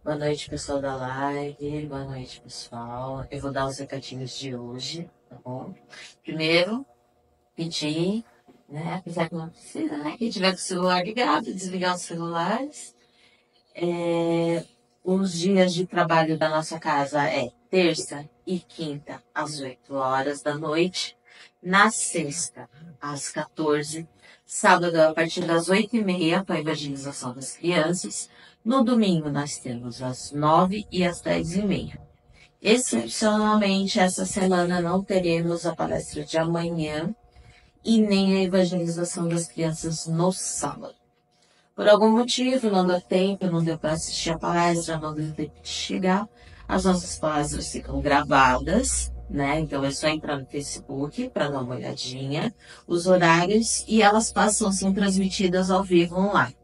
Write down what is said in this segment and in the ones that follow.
Boa noite, pessoal da live. Boa noite, pessoal. Eu vou dar os recadinhos de hoje, tá bom? Primeiro, pedir, né? Apesar que não precisa, né? Quem tiver com o celular ligado, desligar os celulares. Os dias de trabalho da nossa casa é terça e quinta, às 8 horas da noite. Na sexta, às 14. Sábado, a partir das 8h30, para a evangelização das crianças. No domingo, nós temos às 9 e às 10h30. Excepcionalmente, essa semana não teremos a palestra de amanhã e nem a evangelização das crianças no sábado. Por algum motivo, não deu tempo, não deu para assistir a palestra, não deu tempo de chegar. As nossas palestras ficam gravadas, né? Então é só entrar no Facebook para dar uma olhadinha, os horários, e elas passam a ser transmitidas ao vivo online.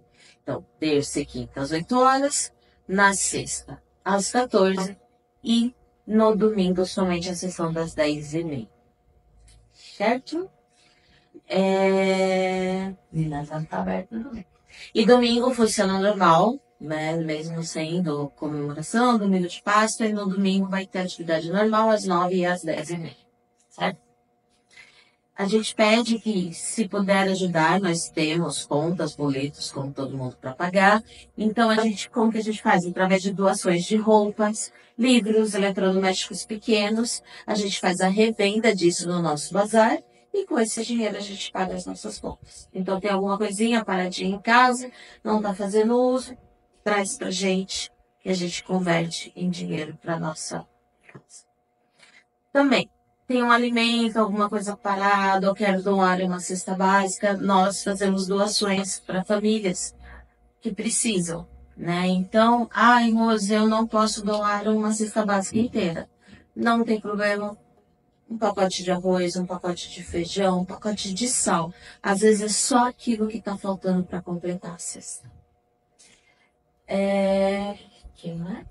Então, terça e quinta às 8 horas, na sexta às 14 e no domingo somente a sessão das 10h30. Certo? Não tá aberto, não. E domingo funciona normal, né? Mesmo sendo comemoração, domingo de Páscoa, e no domingo vai ter atividade normal às 9 e às 10h30. Certo? A gente pede que, se puder ajudar, nós temos contas, boletos, como todo mundo, para pagar. Então, como que a gente faz? Através de doações de roupas, livros, eletrodomésticos pequenos, a gente faz a revenda disso no nosso bazar e com esse dinheiro a gente paga as nossas contas. Então, tem alguma coisinha paradinha em casa, não está fazendo uso, traz pra gente e a gente converte em dinheiro para nossa casa. Também, tem um alimento, alguma coisa parada, ou quero doar uma cesta básica, nós fazemos doações para famílias que precisam, né? Então, Rose, eu não posso doar uma cesta básica inteira. Não tem problema. Um pacote de arroz, um pacote de feijão, um pacote de sal. Às vezes é só aquilo que está faltando para completar a cesta. Que mais?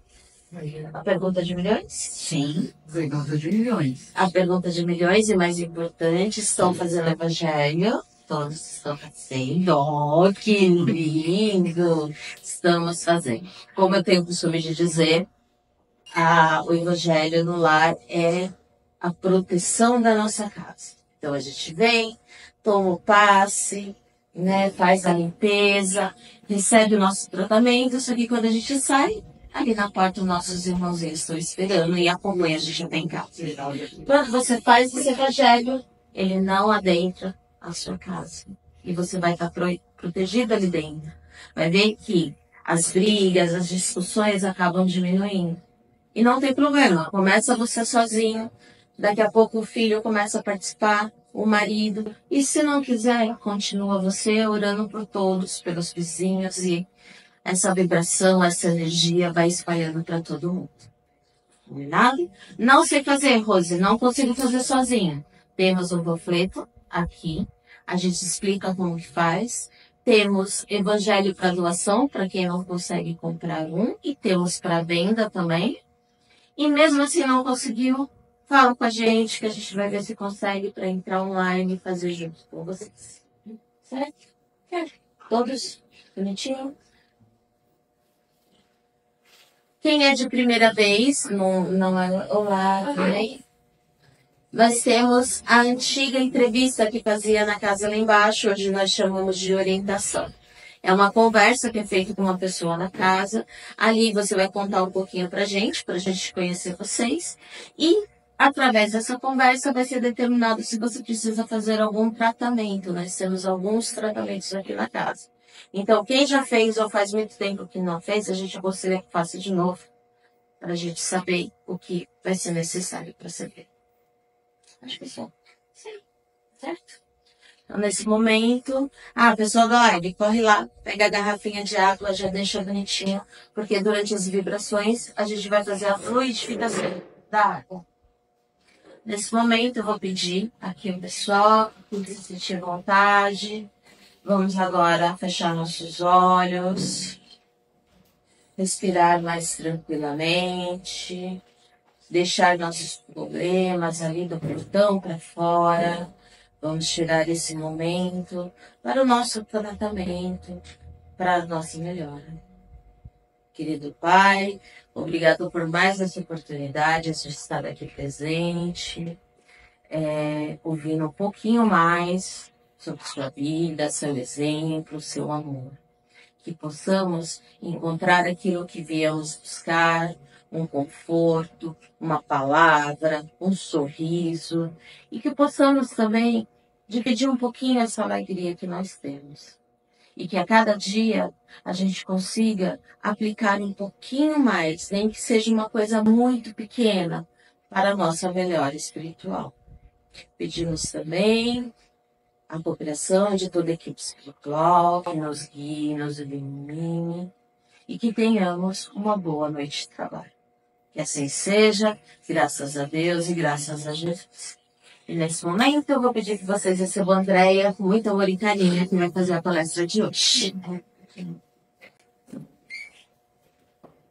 A pergunta de milhões? Sim, pergunta de milhões. A pergunta de milhões e mais importante, estão fazendo evangelho. Todos estão fazendo. Oh, que lindo! Estamos fazendo. Como eu tenho o costume de dizer, o evangelho no lar é a proteção da nossa casa. Então a gente vem, toma o passe, né, faz a limpeza, recebe o nosso tratamento, só que quando a gente sai, ali na porta os nossos irmãozinhos estão esperando e acompanham a gente até em casa. Quando você faz esse evangelho, ele não adentra a sua casa. E você vai estar protegido ali dentro. Vai ver que as brigas, as discussões acabam diminuindo. E não tem problema, começa você sozinho, daqui a pouco o filho começa a participar, o marido, e se não quiser, continua você orando por todos, pelos vizinhos, e essa vibração, essa energia vai espalhando para todo mundo. Combinado? Não sei fazer, Rose, não consigo fazer sozinha. Temos um panfleto aqui, a gente explica como que faz. Temos evangelho para doação, para quem não consegue comprar um, e temos para venda também. E mesmo assim não conseguiu, fala com a gente que a gente vai ver se consegue para entrar online e fazer junto com vocês. Certo? Todos bonitinho? Quem é de primeira vez, não é olá, né? Nós temos a antiga entrevista que fazia na casa lá embaixo, hoje nós chamamos de orientação. É uma conversa que é feita com uma pessoa na casa. Ali você vai contar um pouquinho pra gente conhecer vocês. E, através dessa conversa, vai ser determinado se você precisa fazer algum tratamento. Nós temos alguns tratamentos aqui na casa. Então, quem já fez ou faz muito tempo que não fez, a gente aconselha que faça de novo. Para a gente saber o que vai ser necessário para saber. Acho que sim. Certo? Então, nesse momento, pessoa da live, corre lá, pega a garrafinha de água, já deixa bonitinho, porque durante as vibrações a gente vai fazer a fluidificação da água. Nesse momento, eu vou pedir aqui o pessoal que se sentir vontade. Vamos agora fechar nossos olhos, respirar mais tranquilamente, deixar nossos problemas ali do portão para fora. Vamos tirar esse momento para o nosso tratamento, para a nossa melhora. Querido Pai, obrigado por mais essa oportunidade de estar aqui presente, ouvindo um pouquinho mais sobre sua vida, seu exemplo, seu amor. Que possamos encontrar aquilo que viemos buscar, um conforto, uma palavra, um sorriso, e que possamos também dividir um pouquinho essa alegria que nós temos. E que a cada dia a gente consiga aplicar um pouquinho mais, nem que seja uma coisa muito pequena, para a nossa melhora espiritual. Pedimos também a cooperação de toda a equipe espiritual, que nos guie, nos ilumine e que tenhamos uma boa noite de trabalho. Que assim seja, graças a Deus e graças a Jesus. E nesse momento eu vou pedir que vocês recebam a Andréia com muito amor e carinho, que vai fazer a palestra de hoje.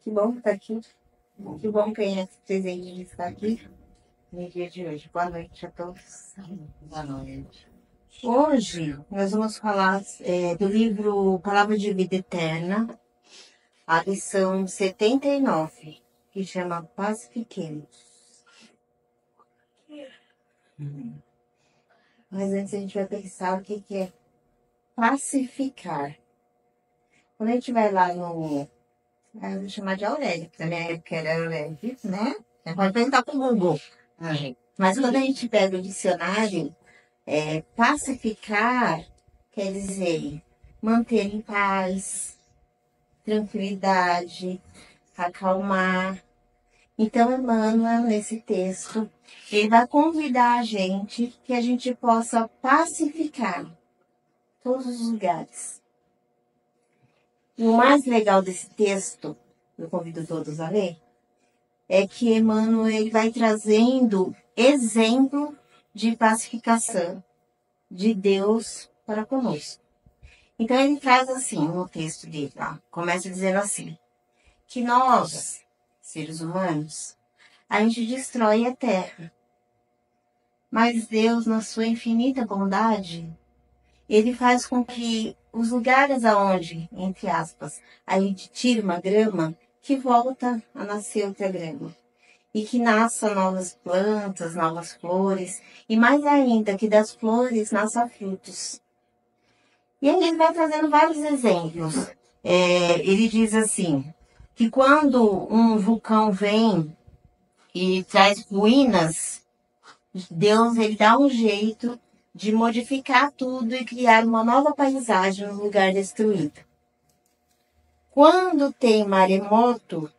Que bom estar aqui. Que bom que é presente de estar aqui no dia de hoje. Boa noite a todos. Boa noite. Hoje nós vamos falar do livro Palavra de Vida Eterna, a lição 79, que chama Pacifiquemos. Mas antes a gente vai pensar o que é pacificar. Quando a gente vai lá no... Eu vou chamar de Aurélia, porque na minha época era Aurélia, né? Você pode perguntar para o Google. Mas quando a gente pega o dicionário, pacificar quer dizer manter em paz, tranquilidade, acalmar. Então, Emmanuel, nesse texto, ele vai convidar a gente que a gente possa pacificar todos os lugares. E o mais legal desse texto, eu convido todos a ler, é que Emmanuel ele vai trazendo exemplo de pacificação de Deus para conosco. Então ele traz assim, no texto dele, começa dizendo assim, que nós, seres humanos, a gente destrói a terra. Mas Deus, na sua infinita bondade, ele faz com que os lugares aonde, entre aspas, a gente tira uma grama, que volta a nascer outra grama. E que nasçam novas plantas, novas flores, e mais ainda, que das flores nasçam frutos. E aí ele vai trazendo vários exemplos. Ele diz assim, que quando um vulcão vem e traz ruínas, Deus ele dá um jeito de modificar tudo e criar uma nova paisagem no lugar destruído. Quando tem maremoto,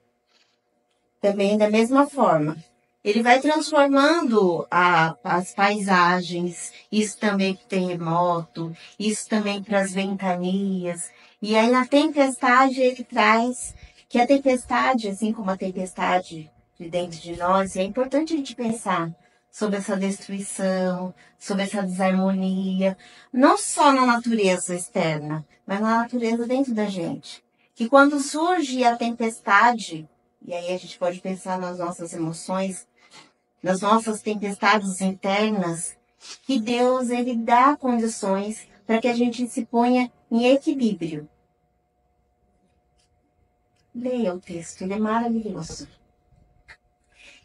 também da mesma forma. Ele vai transformando as paisagens, isso também para o terremoto, isso também para as ventanias. E aí na tempestade ele traz que a tempestade, assim como a tempestade de dentro de nós, é importante a gente pensar sobre essa destruição, sobre essa desarmonia, não só na natureza externa, mas na natureza dentro da gente. Que quando surge a tempestade, e aí a gente pode pensar nas nossas emoções, nas nossas tempestades internas, que Deus ele dá condições para que a gente se ponha em equilíbrio. Leia o texto, ele é maravilhoso.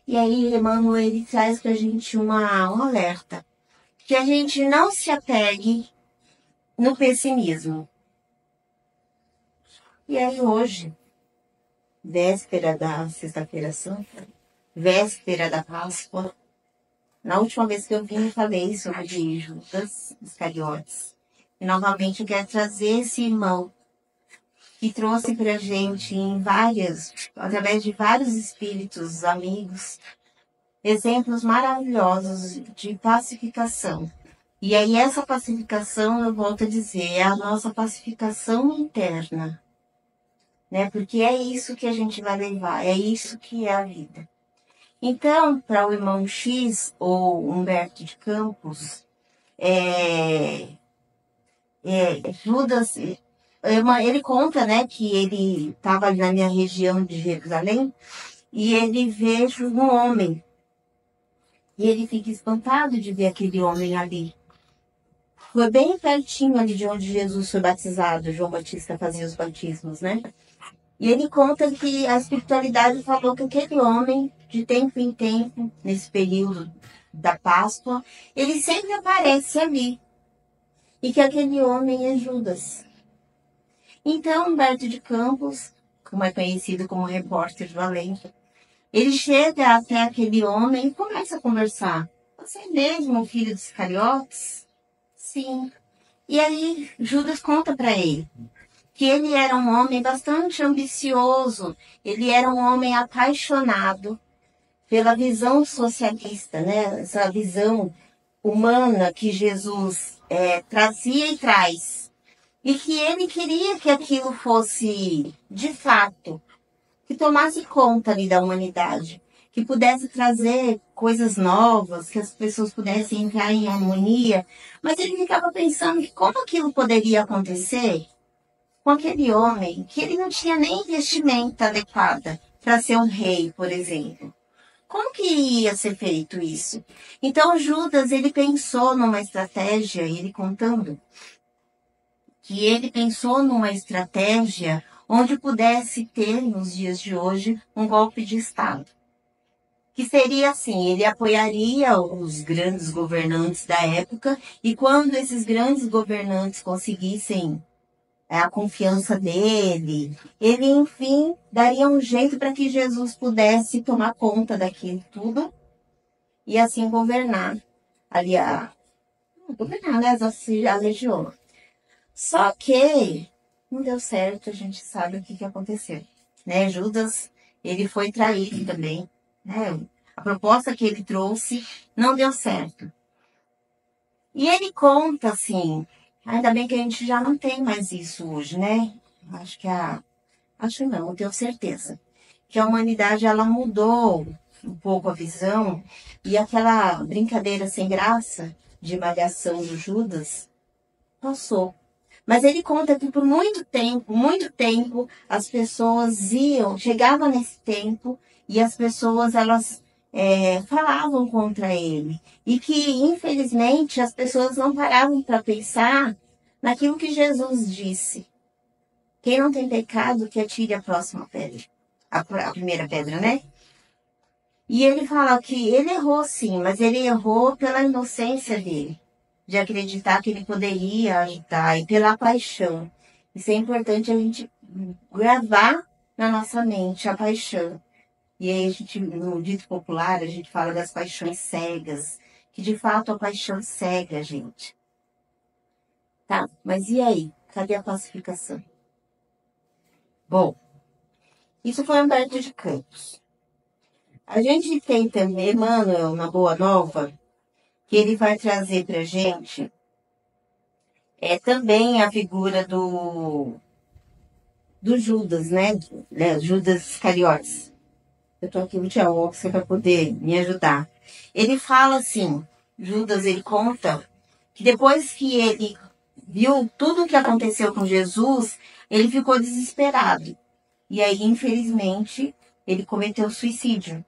E aí Emmanuel ele traz para a gente um alerta, que a gente não se apegue no pessimismo. E aí hoje, véspera da Sexta-feira Santa, véspera da Páscoa, na última vez que eu vim, eu falei sobre Judas Iscariotes. E novamente eu quero trazer esse irmão que trouxe para a gente através de vários espíritos amigos, exemplos maravilhosos de pacificação. E aí essa pacificação, eu volto a dizer, é a nossa pacificação interna. Né? Porque é isso que a gente vai levar, é isso que é a vida. Então, para o irmão X, ou Humberto de Campos, Judas, ele conta, né, que ele estava na minha região de Jerusalém, e ele vê um homem, e ele fica espantado de ver aquele homem ali. Foi bem pertinho ali de onde Jesus foi batizado, João Batista fazia os batismos, né? E ele conta que a espiritualidade falou que aquele homem, de tempo em tempo, nesse período da Páscoa, ele sempre aparece ali. E que aquele homem é Judas. Então, Humberto de Campos, como é conhecido como repórter do além, ele chega até aquele homem e começa a conversar. Você é mesmo o filho dos Iscariotes? Sim. E aí Judas conta para ele que ele era um homem bastante ambicioso, ele era um homem apaixonado pela visão socialista, né? Essa visão humana que Jesus trazia e traz. E que ele queria que aquilo fosse, de fato, que tomasse conta ali da humanidade, que pudesse trazer coisas novas, que as pessoas pudessem entrar em harmonia. Mas ele ficava pensando que como aquilo poderia acontecer com aquele homem que ele não tinha nem vestimenta adequada para ser um rei, por exemplo. Como que ia ser feito isso? Então Judas, ele pensou numa estratégia, ele contando, que ele pensou numa estratégia onde pudesse ter, nos dias de hoje, um golpe de Estado. Que seria assim, ele apoiaria os grandes governantes da época e quando esses grandes governantes conseguissem a confiança dele, ele, enfim, daria um jeito para que Jesus pudesse tomar conta daquilo tudo e assim governar ali a legião. Só que não deu certo, a gente sabe o que aconteceu, né? Judas, ele foi traído também, né? A proposta que ele trouxe não deu certo. E ele conta assim, ainda bem que a gente já não tem mais isso hoje, né? Acho não, eu tenho certeza que a humanidade ela mudou um pouco a visão e aquela brincadeira sem graça de malhação do Judas passou. Mas ele conta que por muito tempo, as pessoas chegavam nesse tempo e as pessoas, elas falavam contra ele. E que, infelizmente, as pessoas não paravam para pensar naquilo que Jesus disse. Quem não tem pecado, que atire a próxima pedra. A primeira pedra, né? E ele fala que ele errou sim, mas ele errou pela inocência dele, de acreditar que ele poderia ajudar e pela paixão. Isso é importante a gente gravar na nossa mente, a paixão. E aí a gente, no dito popular, a gente fala das paixões cegas, que de fato a paixão cega a gente. Tá, mas e aí? Cadê a pacificação? Bom, isso foi Humberto de Campos. A gente tem também Emmanuel, na Boa Nova, que ele vai trazer para a gente também a figura do Judas, né? Judas Iscariotes. Eu estou aqui no Tiago para poder me ajudar. Ele fala assim, Judas, ele conta que depois que ele viu tudo o que aconteceu com Jesus, ele ficou desesperado. E aí, infelizmente, ele cometeu suicídio.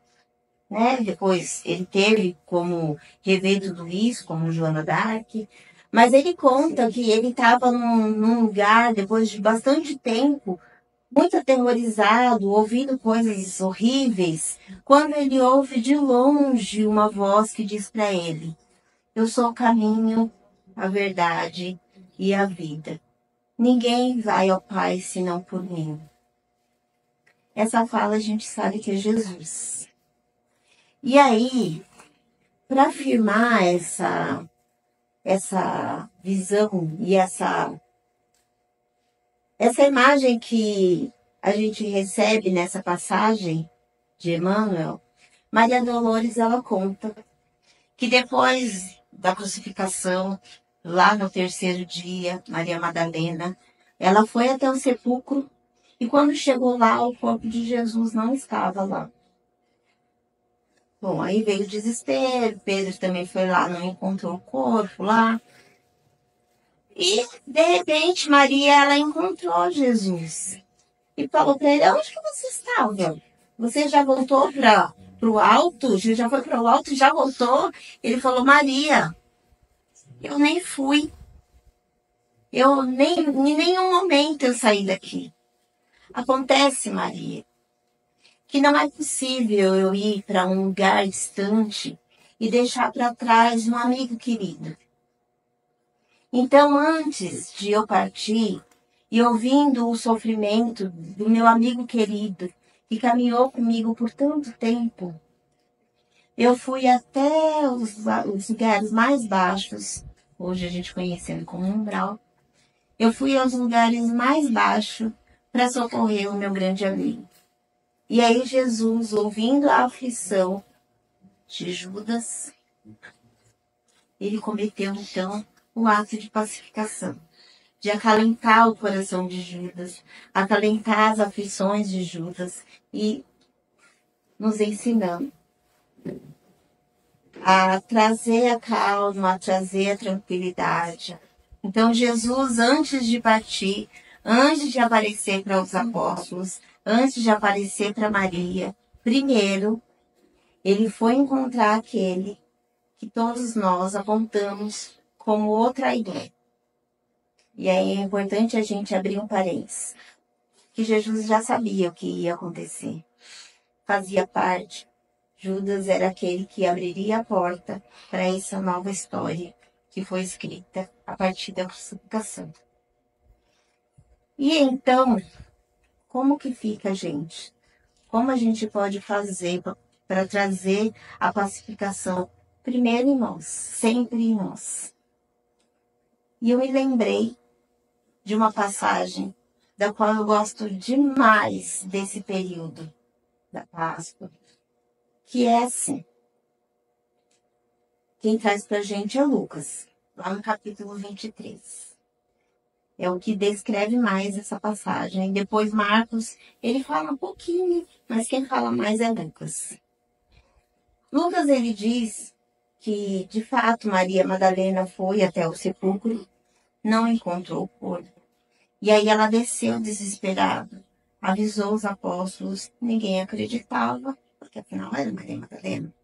Né? Depois ele teve como rever tudo isso, como Joana d'Arc, mas ele conta que ele estava num lugar, depois de bastante tempo, muito aterrorizado, ouvindo coisas horríveis, quando ele ouve de longe uma voz que diz para ele: eu sou o caminho, a verdade e a vida. Ninguém vai ao Pai senão por mim. Essa fala a gente sabe que é Jesus. E aí, para afirmar essa visão e essa imagem que a gente recebe nessa passagem de Emmanuel, Maria Dolores, ela conta que depois da crucificação, lá no terceiro dia, Maria Madalena, ela foi até o sepulcro e quando chegou lá, o corpo de Jesus não estava lá. Bom, aí veio o desespero, Pedro também foi lá, não encontrou o corpo lá. E, de repente, Maria, ela encontrou Jesus. E falou para ele, onde que você estava? Você já voltou para o alto? Você já foi para o alto e já voltou? Ele falou, Maria, eu nem fui. Em nenhum momento eu saí daqui. Acontece, Maria, que não é possível eu ir para um lugar distante e deixar para trás um amigo querido. Então, antes de eu partir, e ouvindo o sofrimento do meu amigo querido, que caminhou comigo por tanto tempo, eu fui até os lugares mais baixos, hoje a gente conhecendo como umbral. Eu fui aos lugares mais baixos para socorrer o meu grande amigo. E aí Jesus, ouvindo a aflição de Judas, ele cometeu então o ato de pacificação, de acalentar o coração de Judas, acalentar as aflições de Judas e nos ensinando a trazer a calma, a trazer a tranquilidade. Então Jesus, antes de partir, antes de aparecer para os apóstolos, antes de aparecer para Maria, primeiro, ele foi encontrar aquele que todos nós apontamos como o traidor. E aí é importante a gente abrir um parênteses, que Jesus já sabia o que ia acontecer. Fazia parte. Judas era aquele que abriria a porta para essa nova história que foi escrita a partir da crucificação. E então, como que fica, gente? Como a gente pode fazer para trazer a pacificação primeiro em nós, sempre em nós? E eu me lembrei de uma passagem da qual eu gosto demais desse período da Páscoa, que é assim. Quem traz para a gente é Lucas, lá no capítulo 23. É o que descreve mais essa passagem. Depois Marcos, ele fala um pouquinho, mas quem fala mais é Lucas. Lucas, ele diz que, de fato, Maria Madalena foi até o sepulcro, não encontrou o corpo. E aí ela desceu desesperada, avisou os apóstolos, ninguém acreditava, porque afinal era Maria Madalena.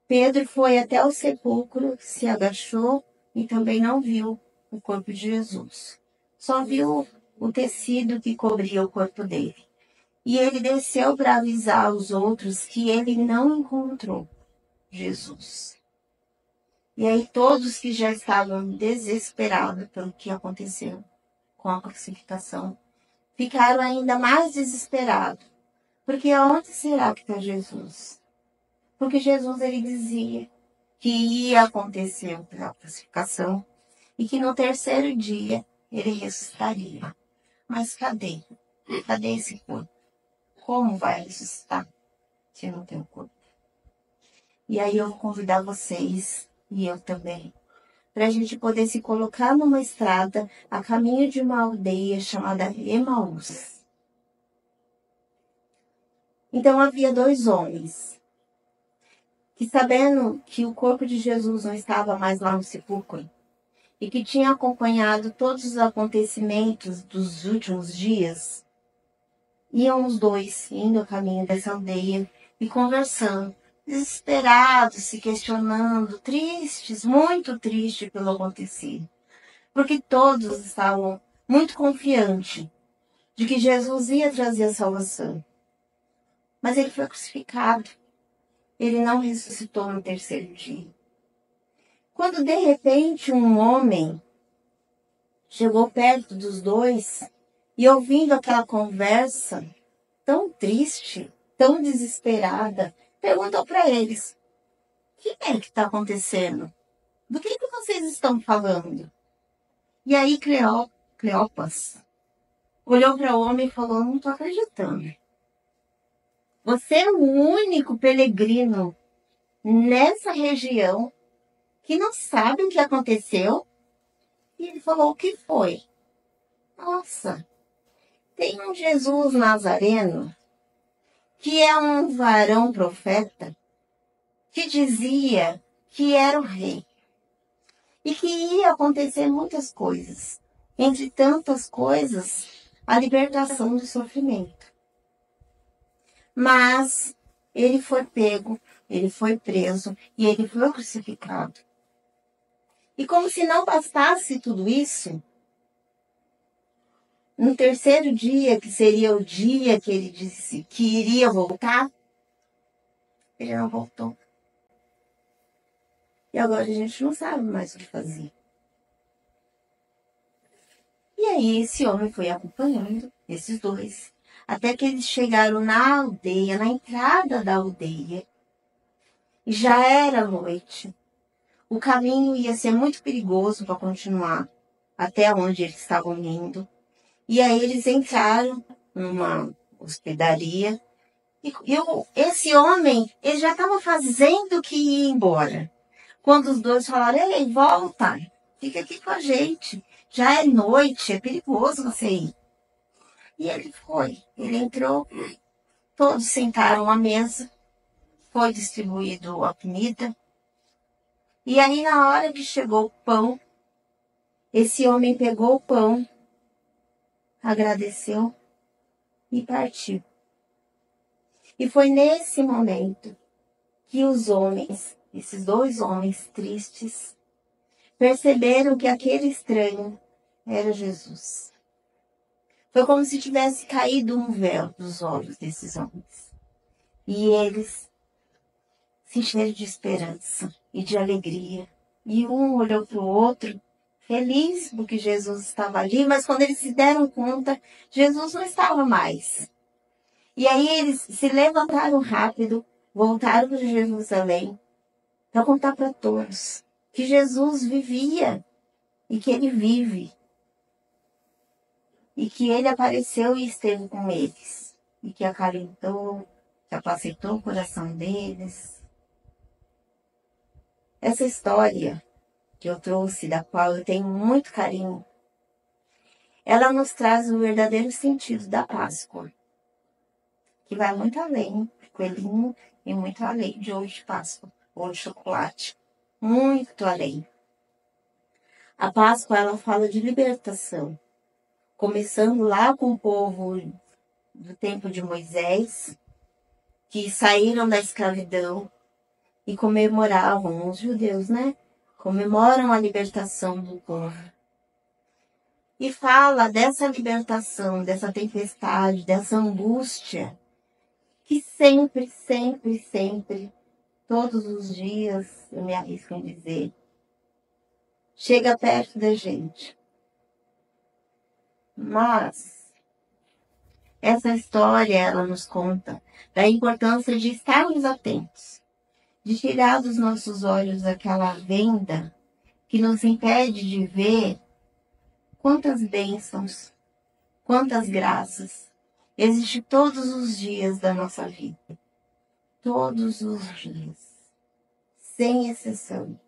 Pedro foi até o sepulcro, se agachou e também não viu o corpo de Jesus. Só viu o tecido que cobria o corpo dele. E ele desceu para avisar os outros que ele não encontrou Jesus. E aí todos que já estavam desesperados pelo que aconteceu com a crucificação, ficaram ainda mais desesperados. Porque onde será que está Jesus? Porque Jesus, ele dizia que ia acontecer a crucificação e que no terceiro dia ele ressuscitaria. Mas cadê? Cadê esse corpo? Como vai ressuscitar se não tem o corpo? E aí eu vou convidar vocês, e eu também, para a gente poder se colocar numa estrada a caminho de uma aldeia chamada Emaús. Então havia 2 homens que, sabendo que o corpo de Jesus não estava mais lá no sepulcro e que tinham acompanhado todos os acontecimentos dos últimos dias, iam os 2 indo a caminho dessa aldeia e conversando, desesperados, se questionando, tristes, muito tristes pelo acontecido. Porque todos estavam muito confiantes de que Jesus ia trazer a salvação. Mas ele foi crucificado. Ele não ressuscitou no terceiro dia. Quando de repente um homem chegou perto dos 2 e, ouvindo aquela conversa tão triste, tão desesperada, perguntou para eles: o que é que está acontecendo? Do que vocês estão falando? E aí Cleopas olhou para o homem e falou: não estou acreditando. Você é o único peregrino nessa região que não sabe o que aconteceu? E ele falou: o que foi? Nossa, tem um Jesus Nazareno que é um varão profeta que dizia que era o rei e que ia acontecer muitas coisas. Entre tantas coisas, a libertação do sofrimento. Mas ele foi pego, ele foi preso e ele foi crucificado. E como se não bastasse tudo isso, No terceiro dia, que seria o dia que ele disse que iria voltar, ele não voltou. E agora a gente não sabe mais o que fazer. E aí esse homem foi acompanhando esses dois, até que eles chegaram na aldeia, na entrada da aldeia. E já era noite. O caminho ia ser muito perigoso para continuar até onde eles estavam indo. E aí eles entraram numa hospedaria. Esse homem, ele já estava fazendo que ia embora. Quando os dois falaram, ei, volta, fica aqui com a gente. Já é noite, é perigoso você ir. E ele foi. Ele entrou, todos sentaram à mesa, foi distribuído a comida. E aí, na hora que chegou o pão, esse homem pegou o pão, agradeceu e partiu. E foi nesse momento que os homens, esses dois homens tristes, perceberam que aquele estranho era Jesus. Foi como se tivesse caído um véu dos olhos desses homens. E eles se encheram de esperança e de alegria. E um olhou para o outro, feliz porque Jesus estava ali, mas quando eles se deram conta, Jesus não estava mais. E aí eles se levantaram rápido, voltaram para Jerusalém, para contar para todos que Jesus vivia e que ele vive. E que ele apareceu e esteve com eles. E que acalentou, que apacentou o coração deles. Essa história que eu trouxe, da qual eu tenho muito carinho, ela nos traz o verdadeiro sentido da Páscoa. Que vai muito além de coelhinho e muito além de ovo de Páscoa ou de chocolate. Muito além. A Páscoa, ela fala de libertação. Começando lá com o povo do tempo de Moisés, que saíram da escravidão e comemoravam, os judeus, né? Comemoram a libertação do povo. E fala dessa libertação, dessa tempestade, dessa angústia, que sempre, sempre, sempre, todos os dias, eu me arrisco em dizer, chega perto da gente. Mas essa história, ela nos conta da importância de estarmos atentos, de tirar dos nossos olhos aquela venda que nos impede de ver quantas bênçãos, quantas graças existem todos os dias da nossa vida. Todos os dias, sem exceção.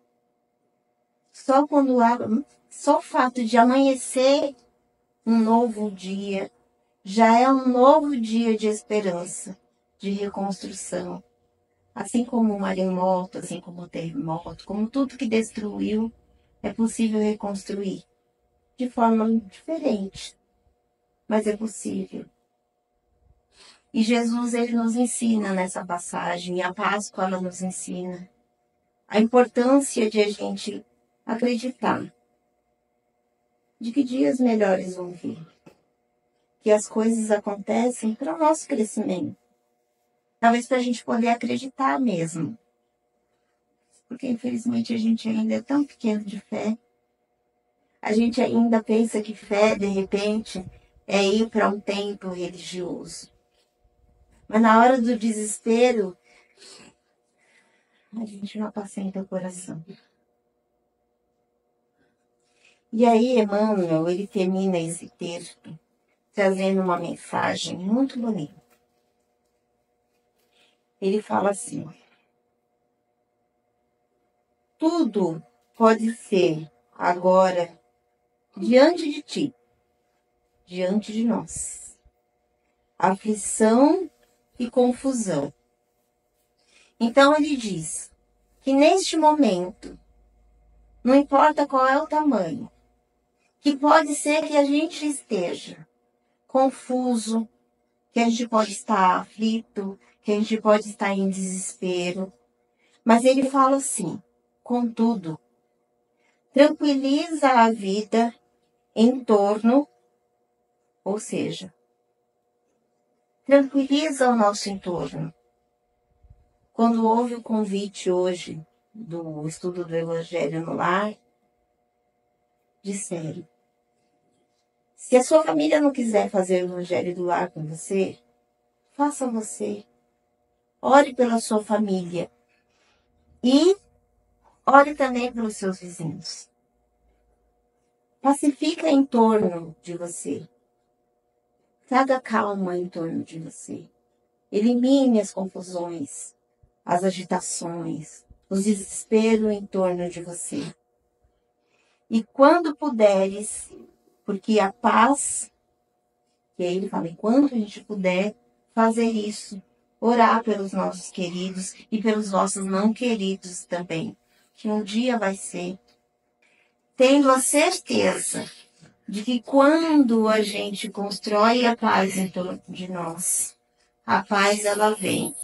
Só o fato de amanhecer um novo dia já é um novo dia de esperança, de reconstrução. Assim como o maremoto, assim como o terremoto, como tudo que destruiu, é possível reconstruir. De forma diferente, mas é possível. E Jesus, ele nos ensina nessa passagem, e a Páscoa, ela nos ensina a importância de a gente acreditar de que dias melhores vão vir. Que as coisas acontecem para o nosso crescimento. Talvez para a gente poder acreditar mesmo. Porque, infelizmente, a gente ainda é tão pequeno de fé. A gente ainda pensa que fé, de repente, é ir para um templo religioso. Mas na hora do desespero, a gente não apacenta o coração. E aí, Emmanuel, ele termina esse texto trazendo uma mensagem muito bonita. Ele fala assim: tudo pode ser agora diante de ti, diante de nós. Aflição e confusão. Então ele diz que neste momento, não importa qual é o tamanho, que pode ser que a gente esteja confuso, que a gente pode estar aflito, que a gente pode estar em desespero. Mas ele fala assim: contudo, tranquiliza a vida em torno Ou seja, tranquiliza o nosso entorno. Quando houve o convite hoje do estudo do Evangelho no lar, disseram, se a sua família não quiser fazer o Evangelho do lar com você, faça você. Ore pela sua família e ore também pelos seus vizinhos. Pacifica em torno de você. Traga calma em torno de você. Elimine as confusões, as agitações, os desesperos em torno de você. E quando puderes, porque a paz, que aí ele fala, enquanto a gente puder fazer isso, orar pelos nossos queridos e pelos nossos não queridos também, que um dia vai ser. Tendo a certeza de que quando a gente constrói a paz em torno de nós, a paz ela vem.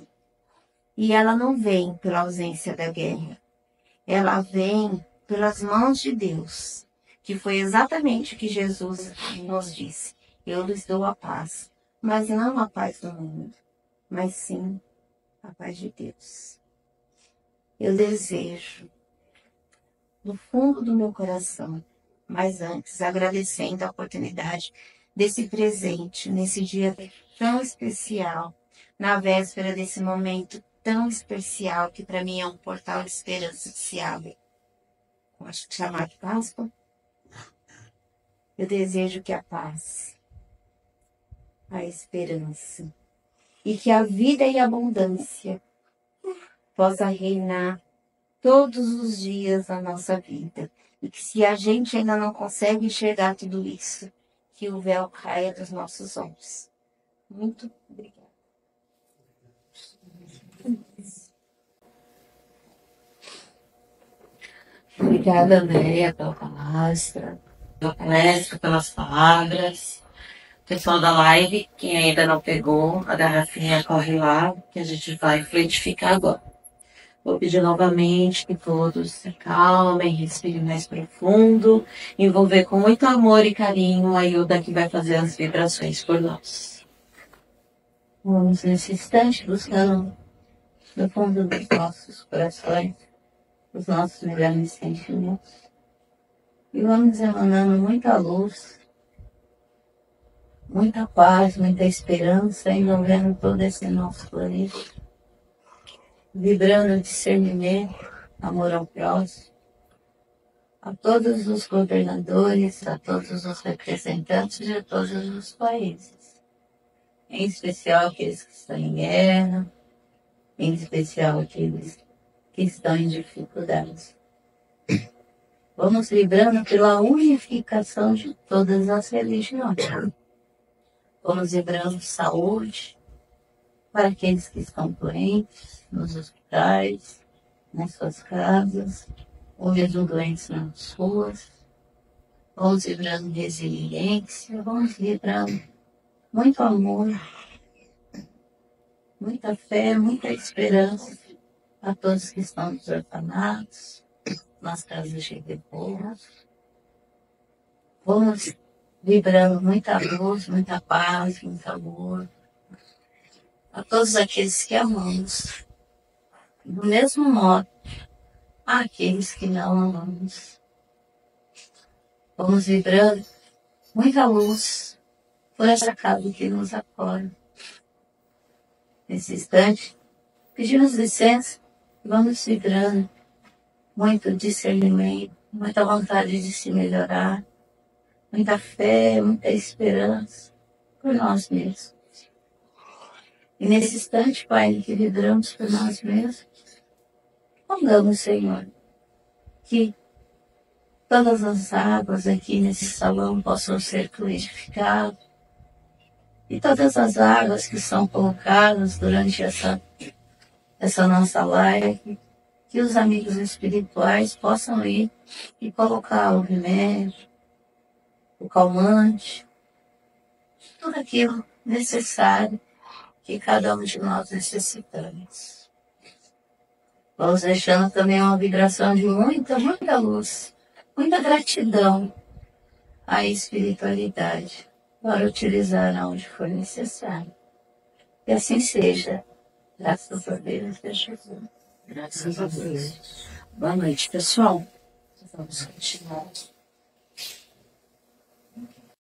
E ela não vem pela ausência da guerra. Ela vem pelas mãos de Deus, que foi exatamente o que Jesus nos disse. Eu lhes dou a paz, mas não a paz do mundo, mas sim a paz de Deus. Eu desejo, do fundo do meu coração, mas antes, agradecendo a oportunidade desse presente, nesse dia tão especial, na véspera desse momento tão especial, que para mim é um portal de esperança que se abre. Acho que chamar de Páscoa. Eu desejo que a paz, a esperança e que a vida e a abundância possa reinar todos os dias da nossa vida. E que se a gente ainda não consegue enxergar tudo isso, que o véu caia dos nossos olhos. Muito obrigada. Obrigada, Andréia, pela palestra, pelas palavras. Pessoal da live, quem ainda não pegou a garrafinha, corre lá, que a gente vai frutificar agora. Vou pedir novamente que todos se acalmem, respirem mais profundo, envolver com muito amor e carinho a Ilda que vai fazer as vibrações por nós. Vamos nesse instante buscando no fundo dos nossos corações os nossos melhores sentimentos e vamos emanando muita luz, muita paz, muita esperança, envolvendo todo esse nosso planeta, vibrando discernimento, amor ao próximo, a todos os governadores, a todos os representantes de todos os países, em especial aqueles que estão em guerra, em especial aqueles que estão em dificuldades. Vamos vibrando pela unificação de todas as religiões. Vamos vibrando saúde para aqueles que estão doentes, nos hospitais, nas suas casas, ou mesmo doentes nas ruas. Vamos vibrando resiliência, vamos vibrando muito amor, muita fé, muita esperança a todos que estão nos orfanatos, nas casas de repouso. Vamos vibrando muita luz, muita paz, muito amor a todos aqueles que amamos. Do mesmo modo, àqueles que não amamos. Vamos vibrando muita luz por essa casa que nos acolhe. Nesse instante, pedimos licença e vamos vibrando muito discernimento, muita vontade de se melhorar, muita fé, muita esperança por nós mesmos. E nesse instante, Pai, que vibramos por nós mesmos, rogamos, Senhor, que todas as águas aqui nesse salão possam ser fluidificadas e todas as águas que são colocadas durante essa nossa live, que os amigos espirituais possam ir e colocar o remédio, o calmante, tudo aquilo necessário que cada um de nós necessitamos. Vamos deixando também uma vibração de muita, muita luz, muita gratidão à espiritualidade, para utilizar onde for necessário. Que assim seja. Graças a Deus, Jesus. Graças a Deus. Boa noite, pessoal. Vamos continuar.